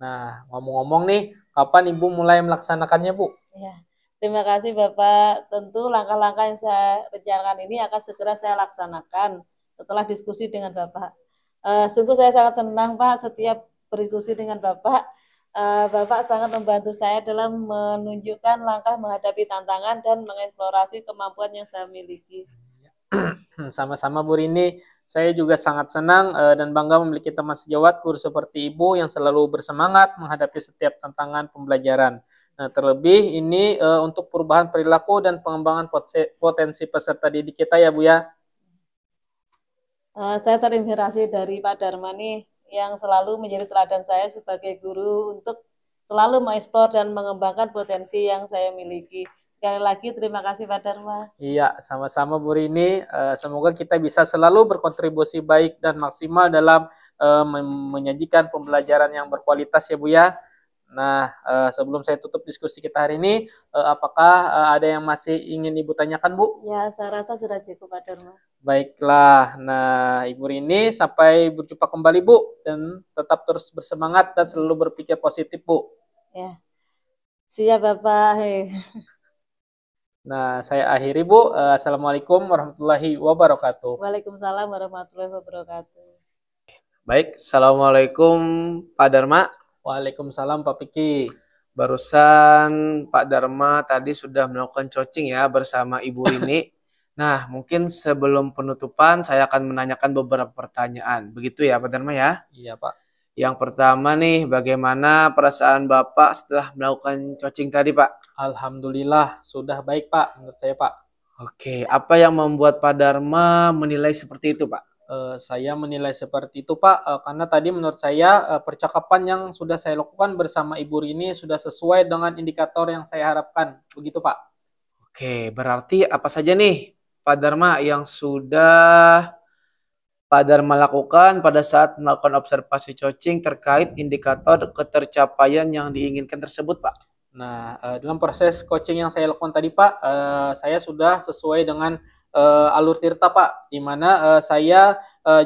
Nah, ngomong-ngomong nih, kapan Ibu mulai melaksanakannya Bu? Ya, terima kasih Bapak. Tentu langkah-langkah yang saya rencanakan ini akan segera saya laksanakan setelah diskusi dengan Bapak. Sungguh saya sangat senang Pak setiap berdiskusi dengan Bapak. Bapak sangat membantu saya dalam menunjukkan langkah menghadapi tantangan dan mengeksplorasi kemampuan yang saya miliki. Sama-sama Bu Rini, saya juga sangat senang dan bangga memiliki teman sejawat guru seperti Ibu yang selalu bersemangat menghadapi setiap tantangan pembelajaran. Nah, terlebih ini untuk perubahan perilaku dan pengembangan potensi peserta didik kita ya Bu ya. Saya terinspirasi dari Pak Dharma nih, yang selalu menjadi teladan saya sebagai guru untuk selalu mengeksplor dan mengembangkan potensi yang saya miliki. Sekali lagi terima kasih Pak Dharma. Iya, sama-sama Bu Rini. Semoga kita bisa selalu berkontribusi baik dan maksimal dalam menyajikan pembelajaran yang berkualitas ya Bu ya. Nah, sebelum saya tutup diskusi kita hari ini, apakah ada yang masih ingin Ibu tanyakan Bu? Ya, saya rasa sudah cukup Pak Dharma. Baiklah, nah Ibu Rini sampai berjumpa kembali Bu dan tetap terus bersemangat dan selalu berpikir positif Bu. Ya, siap Bapak. Nah, saya akhiri Bu. Assalamualaikum warahmatullahi wabarakatuh. Waalaikumsalam warahmatullahi wabarakatuh. Baik, Assalamualaikum Pak Dharma. Waalaikumsalam Pak Piki. Barusan Pak Dharma tadi sudah melakukan coaching ya bersama Ibu Rini. Nah, mungkin sebelum penutupan saya akan menanyakan beberapa pertanyaan. Begitu ya Pak Dharma ya? Iya Pak. Yang pertama nih, bagaimana perasaan Bapak setelah melakukan coaching tadi Pak? Alhamdulillah sudah baik Pak menurut saya Pak. Oke, apa yang membuat Pak Dharma menilai seperti itu Pak? Saya menilai seperti itu Pak karena tadi menurut saya percakapan yang sudah saya lakukan bersama Ibu Rini sudah sesuai dengan indikator yang saya harapkan. Begitu Pak. Oke, berarti apa saja nih Pak Dharma yang sudah Pak Dharma lakukan pada saat melakukan observasi coaching terkait indikator ketercapaian yang diinginkan tersebut Pak? Nah, dalam proses coaching yang saya lakukan tadi Pak, saya sudah sesuai dengan alur tirta Pak, di mana saya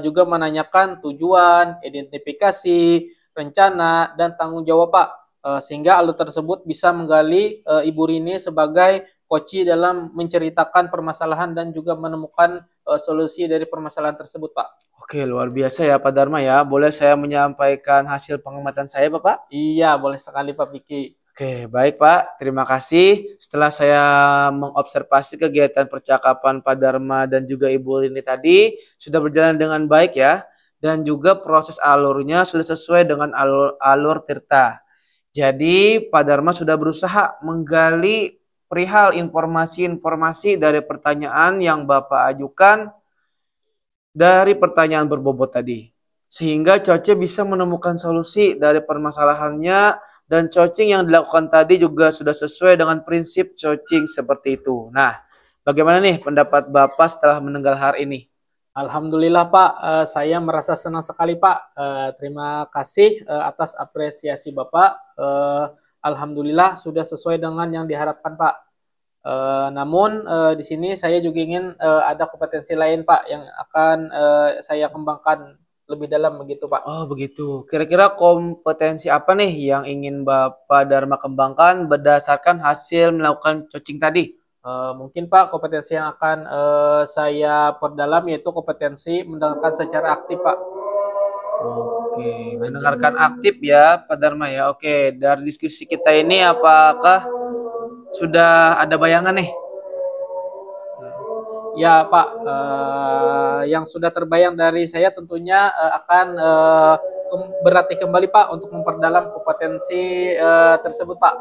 juga menanyakan tujuan, identifikasi, rencana, dan tanggung jawab Pak, sehingga alur tersebut bisa menggali Ibu Rini sebagai coach dalam menceritakan permasalahan dan juga menemukan solusi dari permasalahan tersebut Pak. Oke, luar biasa ya Pak Dharma ya. Boleh saya menyampaikan hasil pengamatan saya Bapak? Iya, boleh sekali Pak Piki. Oke, baik Pak. Terima kasih. Setelah saya mengobservasi kegiatan percakapan Pak Dharma dan juga Ibu Rini tadi, sudah berjalan dengan baik ya. Dan juga proses alurnya sudah sesuai dengan alur tirta. Jadi Pak Dharma sudah berusaha menggali perihal informasi-informasi dari pertanyaan yang Bapak ajukan dari pertanyaan berbobot tadi. Sehingga coach bisa menemukan solusi dari permasalahannya dan coaching yang dilakukan tadi juga sudah sesuai dengan prinsip coaching seperti itu. Nah, bagaimana nih pendapat Bapak setelah mendengar hal ini? Alhamdulillah Pak, saya merasa senang sekali Pak. Terima kasih atas apresiasi Bapak. Alhamdulillah sudah sesuai dengan yang diharapkan Pak. Namun di sini saya juga ingin ada kompetensi lain Pak yang akan saya kembangkan lebih dalam begitu Pak. Oh begitu. Kira-kira kompetensi apa nih yang ingin Bapak Dharma kembangkan berdasarkan hasil melakukan coaching tadi? Mungkin Pak kompetensi yang akan saya perdalam yaitu kompetensi mendengarkan secara aktif Pak. Oke, mendengarkan aktif ya Pak Dharma ya. Oke, dari diskusi kita ini apakah sudah ada bayangan nih? Ya Pak, yang sudah terbayang dari saya tentunya akan berlatih kembali Pak untuk memperdalam kompetensi tersebut Pak.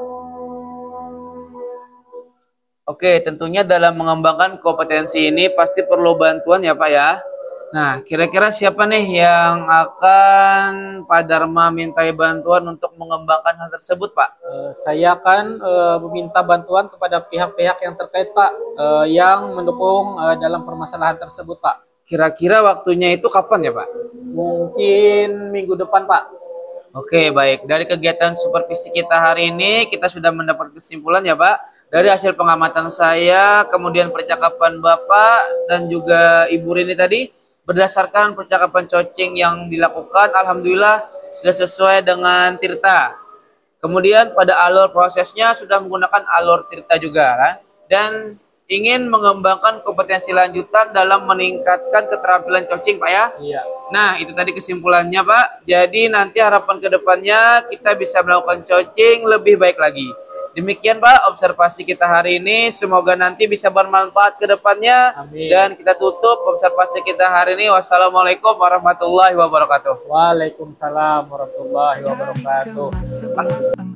Oke, tentunya dalam mengembangkan kompetensi ini pasti perlu bantuan ya Pak ya. Nah, kira-kira siapa nih yang akan Pak Dharma mintai bantuan untuk mengembangkan hal tersebut Pak? Saya akan meminta bantuan kepada pihak-pihak yang terkait Pak, yang mendukung dalam permasalahan tersebut Pak. Kira-kira waktunya itu kapan ya Pak? Mungkin minggu depan Pak. Oke, baik. Dari kegiatan supervisi kita hari ini, kita sudah mendapat kesimpulan ya Pak. dari hasil pengamatan saya, kemudian percakapan Bapak dan juga Ibu Rini tadi, berdasarkan percakapan coaching yang dilakukan, alhamdulillah sudah sesuai dengan Tirta. Kemudian pada alur prosesnya sudah menggunakan alur Tirta juga, kan? Dan ingin mengembangkan kompetensi lanjutan dalam meningkatkan keterampilan coaching, Pak ya. Iya. Nah, itu tadi kesimpulannya, Pak. Jadi nanti harapan kedepannya kita bisa melakukan coaching lebih baik lagi. Demikian, Pak, observasi kita hari ini. Semoga nanti bisa bermanfaat ke depannya. Amin. Dan kita tutup observasi kita hari ini. Wassalamualaikum warahmatullahi wabarakatuh. Waalaikumsalam warahmatullahi wabarakatuh.